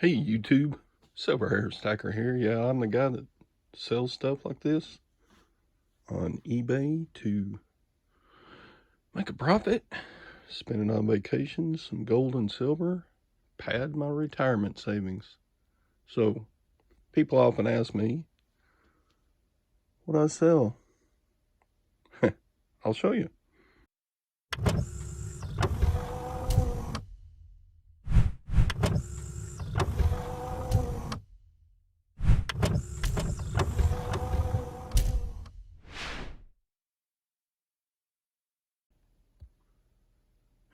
Hey YouTube, Silver Hair Stacker here. Yeah, I'm the guy that sells stuff like this on eBay to make a profit, spend it on vacations, some gold and silver, pad my retirement savings. So people often ask me, what I sell? I'll show you.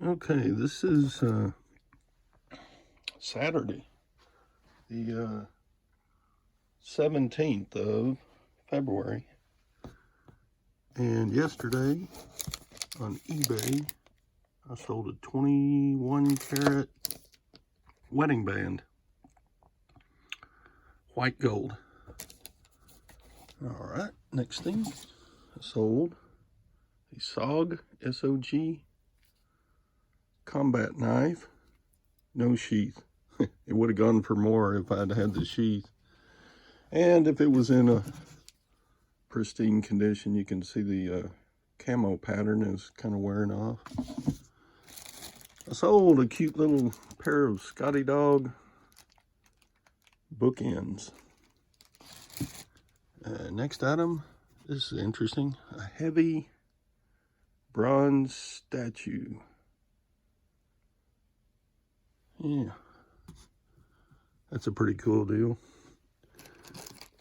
Okay, this is Saturday, the 17th of February. And yesterday on eBay, I sold a 21 karat wedding band, white gold. All right, next thing, I sold a SOG, S-O-G, combat knife, no sheath. It would have gone for more if I'd had the sheath. And if it was in a pristine condition, you can see the camo pattern is kind of wearing off. I sold a cute little pair of Scotty Dog bookends. Next item, this is interesting, a heavy bronze statue. Yeah, that's a pretty cool deal.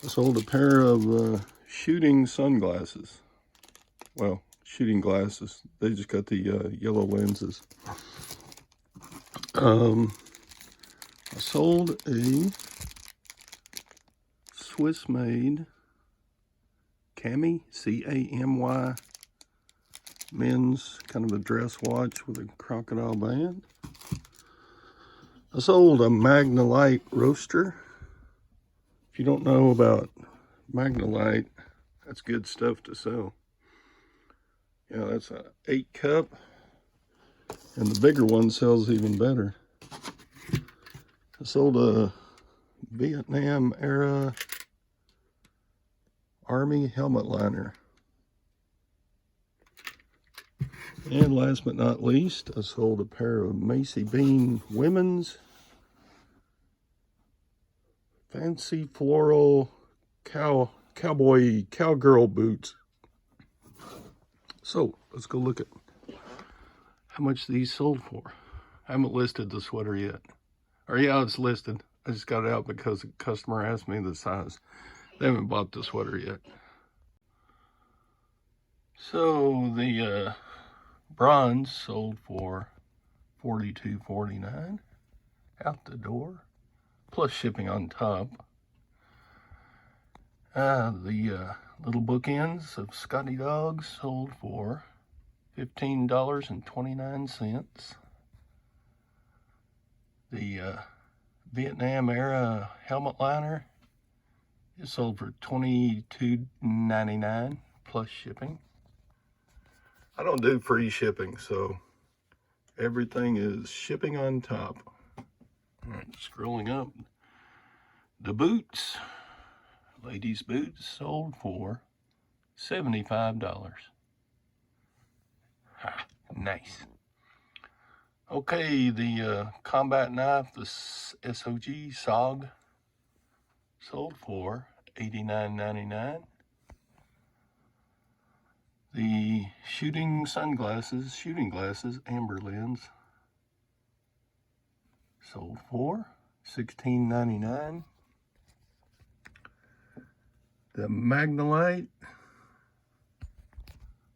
I sold a pair of shooting sunglasses. Well, shooting glasses. They just got the yellow lenses. I sold a Swiss-made Camy, C-A-M-Y, men's kind of a dress watch with a crocodile band. I sold a Magnalite roaster. If you don't know about Magnalite, that's good stuff to sell. Yeah, that's a 8 cup, and the bigger one sells even better. I sold a Vietnam era Army helmet liner. And last but not least, I sold a pair of Macy Bean women's fancy floral cowgirl boots. So let's go look at how much these sold for. I haven't listed the sweater yet. Or yeah, it's listed. I just got it out because a customer asked me the size. They haven't bought the sweater yet. So the bronze sold for $42.49 out the door, plus shipping on top. The little bookends of Scotty Dogs sold for $15.29. The Vietnam era helmet liner is sold for $22.99 plus shipping. I don't do free shipping, so everything is shipping on top. All right, scrolling up. The boots, ladies' boots, sold for $75. Ha, nice. Okay, the combat knife, the SOG SOG, sold for $89.99. The shooting glasses, amber lens, sold for $16.99. The Magnalite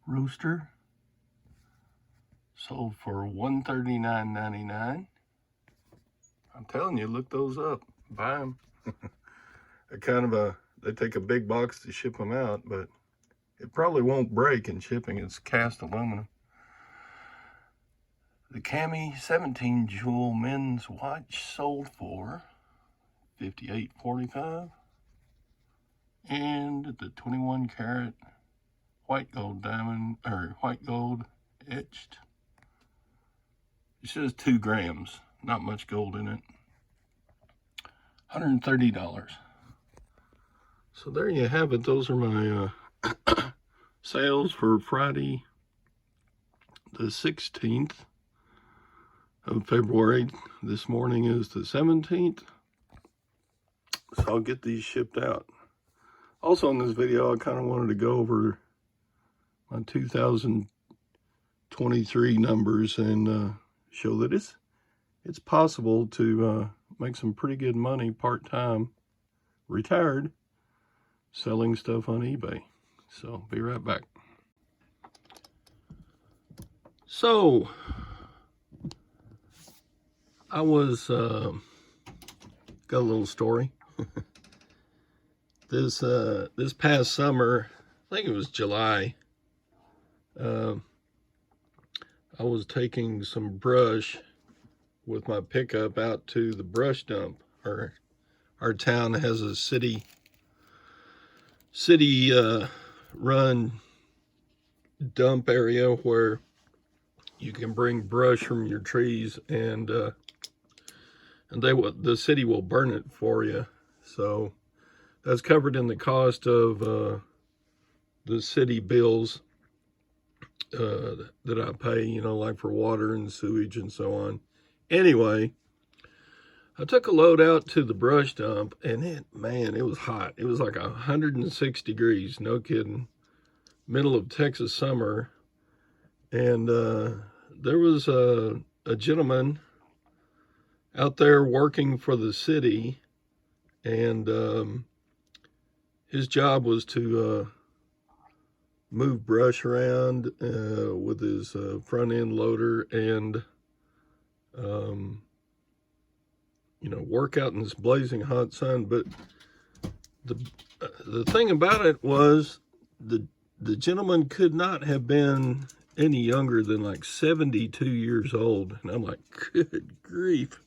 roaster sold for $139.99. I'm telling you, look those up, buy them. They take a big box to ship them out, but it probably won't break in shipping. It's cast aluminum. The Camy 17 jewel men's watch sold for $58.45. And the 21 karat white gold diamond, or white gold etched. It says 2 grams, not much gold in it. $130. So there you have it. Those are my sales for Friday the 16th of February. This morning is the 17th. So I'll get these shipped out. Also in this video, I kind of wanted to go over my 2023 numbers and show that it's possible to make some pretty good money part-time, retired, selling stuff on eBay. So be right back. So I was got a little story. This past summer, I think it was July, I was taking some brush with my pickup out to the brush dump. Our town has a city run dump area where you can bring brush from your trees, and the city will burn it for you. So that's covered in the cost of the city bills that I pay, you know, like for water and sewage and so on. Anyway, I took a load out to the brush dump, and it was hot. It was like 106 degrees, no kidding. Middle of Texas summer. And there was a gentleman out there working for the city, and his job was to move brush around with his front end loader, and you know, work out in this blazing hot sun. But the thing about it was the gentleman could not have been any younger than like 72 years old. And I'm like, good grief.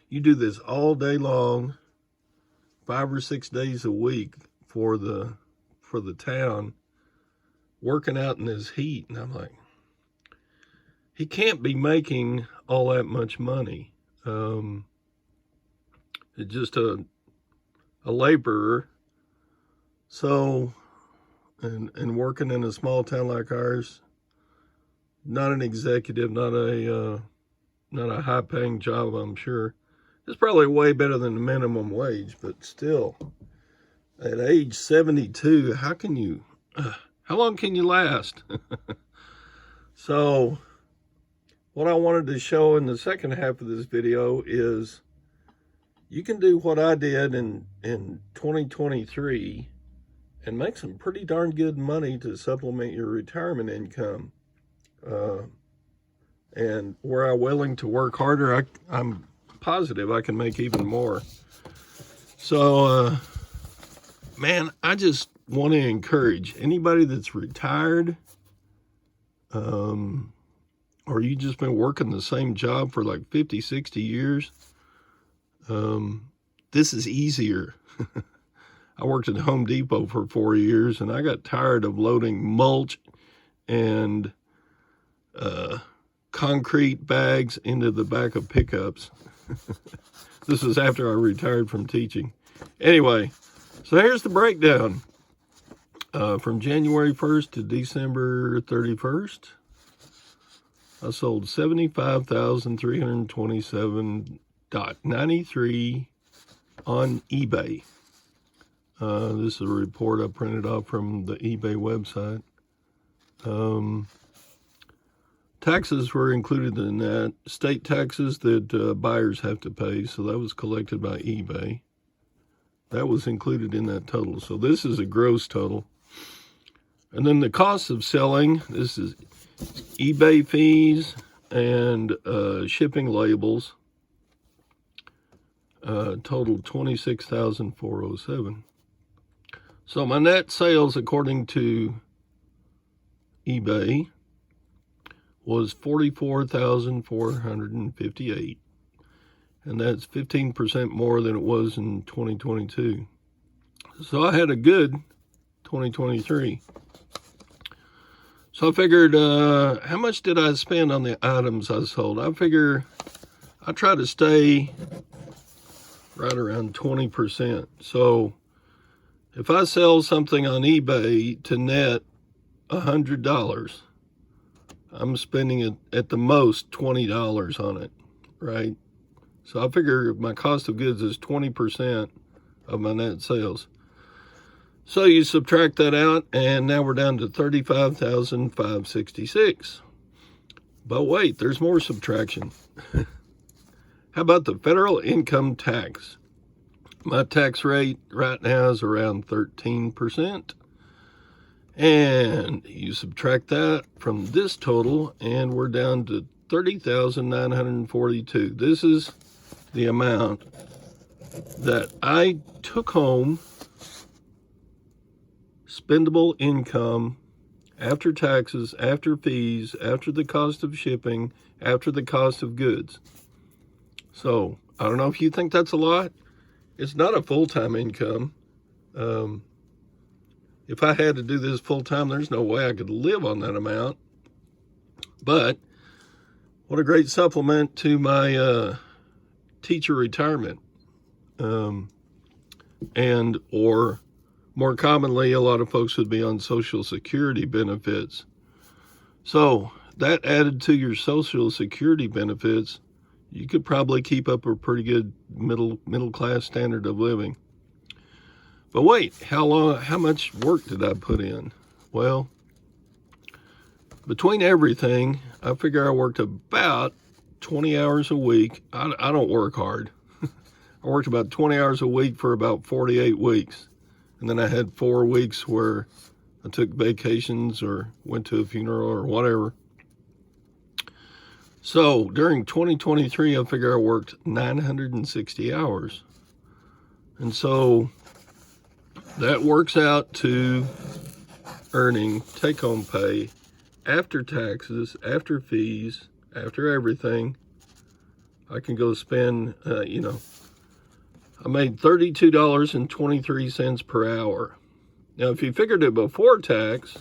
You do this all day long, 5 or 6 days a week for the town, working out in this heat. And I'm like, he can't be making all that much money. It's just a laborer. So, and working in a small town like ours, not an executive, not a high paying job, I'm sure. It's probably way better than the minimum wage, but still, at age 72, how long can you last? So, what I wanted to show in the second half of this video is you can do what I did in 2023 and make some pretty darn good money to supplement your retirement income. And were I willing to work harder, I'm positive I can make even more. So, man, I just want to encourage anybody that's retired, or you just been working the same job for like 50, 60 years. This is easier. I worked at Home Depot for 4 years, and I got tired of loading mulch and concrete bags into the back of pickups. This is after I retired from teaching. Anyway, so here's the breakdown. From January 1st to December 31st, I sold $75,327.93 on eBay. This is a report I printed off from the eBay website. Taxes were included in that. State taxes that buyers have to pay, so that was collected by eBay. That was included in that total. So this is a gross total. And then the cost of selling, this is eBay fees and shipping labels, totaled $26,407. So my net sales, according to eBay, was $44,458, and that's 15% more than it was in 2022. So I had a good 2023. So I figured, how much did I spend on the items I sold? I figure I try to stay right around 20%. So if I sell something on eBay to net $100, I'm spending at the most $20 on it, right? So I figure my cost of goods is 20% of my net sales. So you subtract that out, and now we're down to $35,566. But wait, there's more subtraction. How about the federal income tax? My tax rate right now is around 13%. And you subtract that from this total, and we're down to $30,942. This is the amount that I took home, spendable income, after taxes, after fees, after the cost of shipping, after the cost of goods. So I don't know if you think that's a lot. It's not a full-time income. If I had to do this full-time, there's no way I could live on that amount. But what a great supplement to my teacher retirement. And or more commonly, a lot of folks would be on Social Security benefits. So that added to your Social Security benefits, you could probably keep up a pretty good middle class standard of living. But wait, how much work did I put in? Well, between everything, I figure I worked about 20 hours a week. I don't work hard. I worked about 20 hours a week for about 48 weeks. And then I had 4 weeks where I took vacations or went to a funeral or whatever. So during 2023, I figure I worked 960 hours. And so that works out to earning take-home pay after taxes, after fees, after everything. I can go spend, I made $32.23 per hour. Now, if you figured it before tax,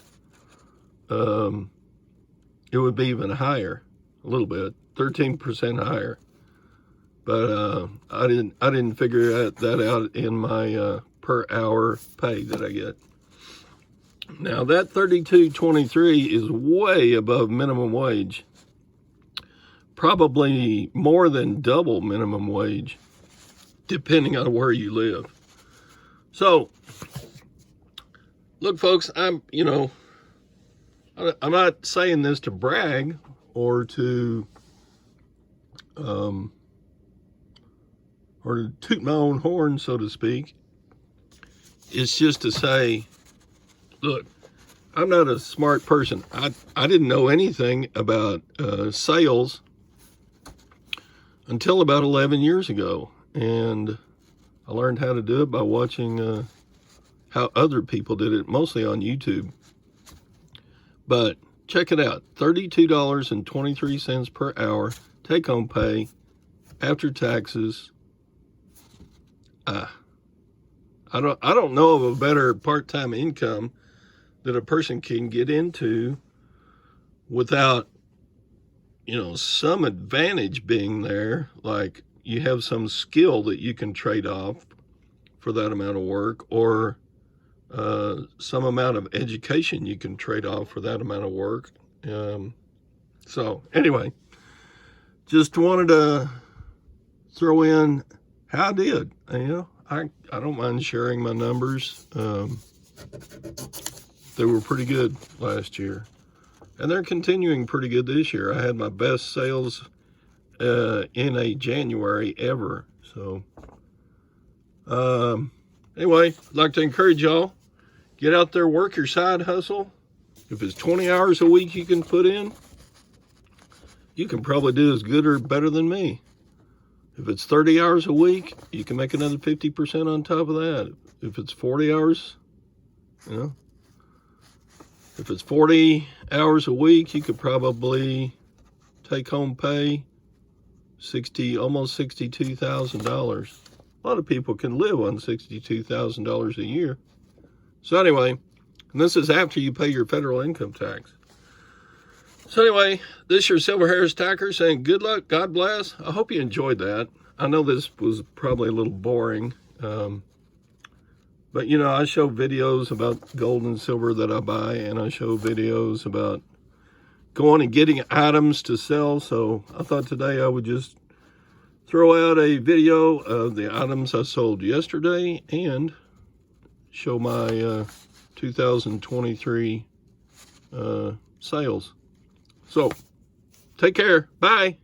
it would be even higher, a little bit, 13% higher. But I didn't figure that out in my per hour pay that I get. Now that $32.23 is way above minimum wage, probably more than double minimum wage, depending on where you live. So, look, folks, I'm not saying this to brag or to toot my own horn, so to speak. It's just to say, look, I'm not a smart person. I didn't know anything about sales until about 11 years ago. And I learned how to do it by watching how other people did it, mostly on YouTube. But check it out, $32.23 per hour, take-home pay, after taxes. I don't know of a better part-time income that a person can get into without, some advantage being there, like you have some skill that you can trade off for that amount of work, or some amount of education you can trade off for that amount of work. So anyway, just wanted to throw in how I did. I don't mind sharing my numbers. They were pretty good last year, and they're continuing pretty good this year. I had my best sales in a January ever. So anyway, I'd like to encourage y'all, get out there, work your side hustle. If it's 20 hours a week you can put in, you can probably do as good or better than me. If it's 30 hours a week, you can make another 50% on top of that. If it's 40 hours, if it's 40 hours a week, you could probably take home pay almost $62,000. A lot of people can live on $62,000 a year. So anyway, and this is after you pay your federal income tax. So anyway, this is your Silver Hairs Tacker saying good luck, God bless. I hope you enjoyed that. I know this was probably a little boring, but you know, I show videos about gold and silver that I buy, and I show videos about going and getting items to sell. So I thought today I would just throw out a video of the items I sold yesterday and show my 2023 sales. So take care. Bye.